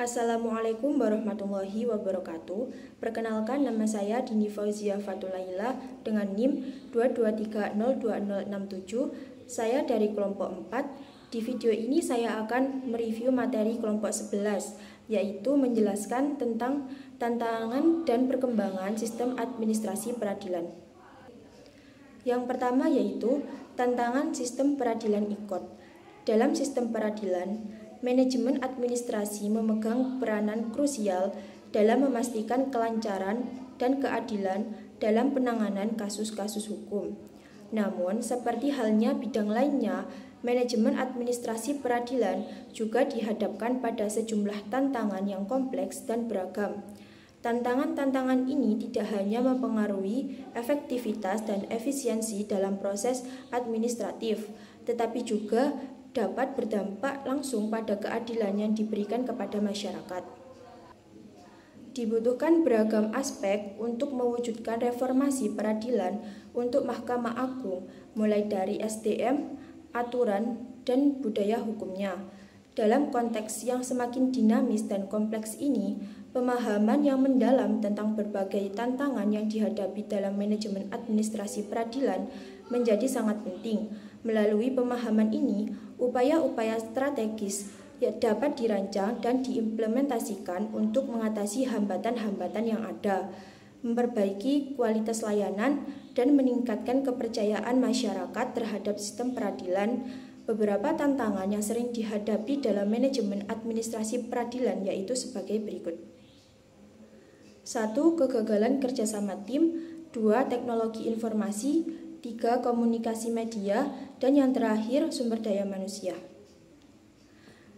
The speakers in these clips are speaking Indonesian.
Assalamualaikum warahmatullahi wabarakatuh. Perkenalkan, nama saya Dini Fauzia Fatulaila dengan NIM 223020067. Saya dari kelompok 4. Di video ini saya akan mereview materi kelompok 11, yaitu menjelaskan tentang tantangan dan perkembangan sistem administrasi peradilan. Yang pertama yaitu tantangan sistem peradilan ICOT. Dalam sistem peradilan, manajemen administrasi memegang peranan krusial dalam memastikan kelancaran dan keadilan dalam penanganan kasus-kasus hukum. Namun, seperti halnya bidang lainnya, manajemen administrasi peradilan juga dihadapkan pada sejumlah tantangan yang kompleks dan beragam. Tantangan-tantangan ini tidak hanya mempengaruhi efektivitas dan efisiensi dalam proses administratif, tetapi juga dapat berdampak langsung pada keadilan yang diberikan kepada masyarakat. Dibutuhkan beragam aspek untuk mewujudkan reformasi peradilan untuk Mahkamah Agung, mulai dari SDM, aturan, dan budaya hukumnya. Dalam konteks yang semakin dinamis dan kompleks ini, pemahaman yang mendalam tentang berbagai tantangan yang dihadapi dalam manajemen administrasi peradilan menjadi sangat penting. Melalui pemahaman ini, upaya-upaya strategis dapat dirancang dan diimplementasikan untuk mengatasi hambatan-hambatan yang ada, memperbaiki kualitas layanan, dan meningkatkan kepercayaan masyarakat terhadap sistem peradilan. Beberapa tantangan yang sering dihadapi dalam manajemen administrasi peradilan yaitu sebagai berikut. 1. Kegagalan kerjasama tim. 2. Teknologi informasi. 3. Komunikasi media. Dan yang terakhir, sumber daya manusia.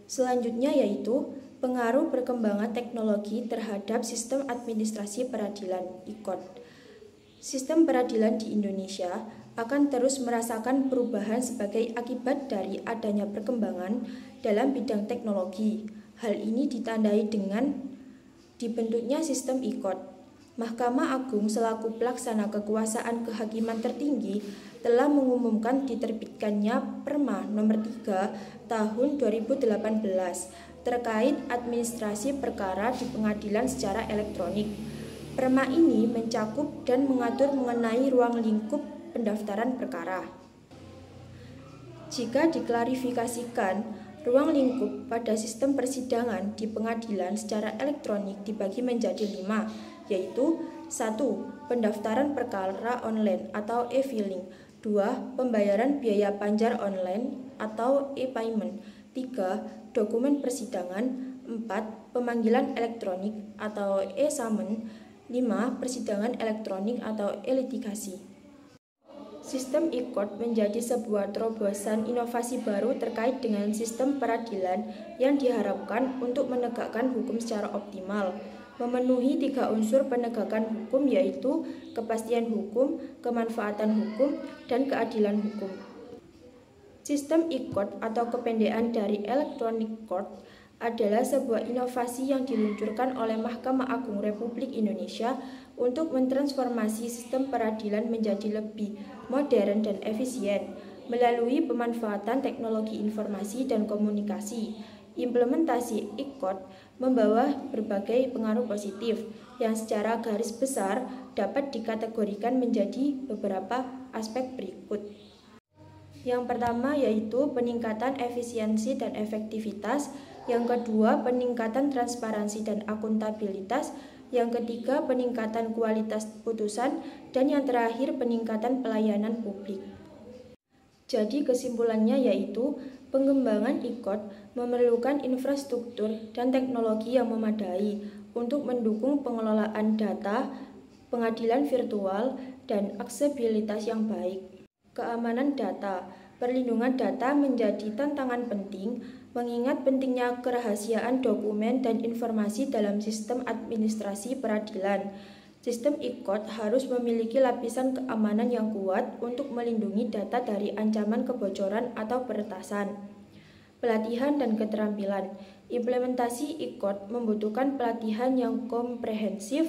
Selanjutnya yaitu pengaruh perkembangan teknologi terhadap sistem administrasi peradilan ICOT. Sistem peradilan di Indonesia akan terus merasakan perubahan sebagai akibat dari adanya perkembangan dalam bidang teknologi. Hal ini ditandai dengan dibentuknya sistem ICOT. Mahkamah Agung selaku pelaksana kekuasaan kehakiman tertinggi telah mengumumkan diterbitkannya Perma nomor 3 tahun 2018 terkait administrasi perkara di pengadilan secara elektronik. Perma ini mencakup dan mengatur mengenai ruang lingkup pendaftaran perkara. Jika diklarifikasikan, ruang lingkup pada sistem persidangan di pengadilan secara elektronik dibagi menjadi 5, yaitu 1. Pendaftaran perkara online atau e-filing. 2. Pembayaran biaya panjar online atau e-payment. 3. Dokumen persidangan. 4. Pemanggilan elektronik atau e-summon. 5. Persidangan elektronik atau e-litigasi. Sistem ICOT menjadi sebuah terobosan inovasi baru terkait dengan sistem peradilan yang diharapkan untuk menegakkan hukum secara optimal, memenuhi 3 unsur penegakan hukum yaitu kepastian hukum, kemanfaatan hukum, dan keadilan hukum. Sistem ICOT atau kependekan dari Electronic Court adalah sebuah inovasi yang diluncurkan oleh Mahkamah Agung Republik Indonesia untuk mentransformasi sistem peradilan menjadi lebih modern dan efisien melalui pemanfaatan teknologi informasi dan komunikasi. Implementasi ICOT membawa berbagai pengaruh positif yang secara garis besar dapat dikategorikan menjadi beberapa aspek berikut. Yang pertama yaitu peningkatan efisiensi dan efektivitas, yang kedua peningkatan transparansi dan akuntabilitas, yang ketiga peningkatan kualitas putusan, dan yang terakhir peningkatan pelayanan publik. Jadi kesimpulannya yaitu pengembangan ICOT memerlukan infrastruktur dan teknologi yang memadai untuk mendukung pengelolaan data, pengadilan virtual, dan aksesibilitas yang baik. Keamanan data. Perlindungan data menjadi tantangan penting mengingat pentingnya kerahasiaan dokumen dan informasi dalam sistem administrasi peradilan. Sistem ICOT harus memiliki lapisan keamanan yang kuat untuk melindungi data dari ancaman kebocoran atau peretasan. Pelatihan dan keterampilan. Implementasi ICOT membutuhkan pelatihan yang komprehensif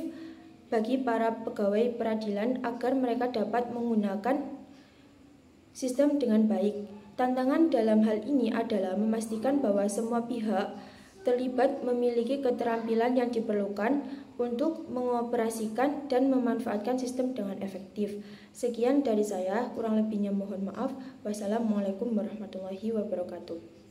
bagi para pegawai peradilan agar mereka dapat menggunakan sistem dengan baik. Tantangan dalam hal ini adalah memastikan bahwa semua pihak terlibat memiliki keterampilan yang diperlukan untuk mengoperasikan dan memanfaatkan sistem dengan efektif. Sekian dari saya, kurang lebihnya mohon maaf. Wassalamualaikum warahmatullahi wabarakatuh.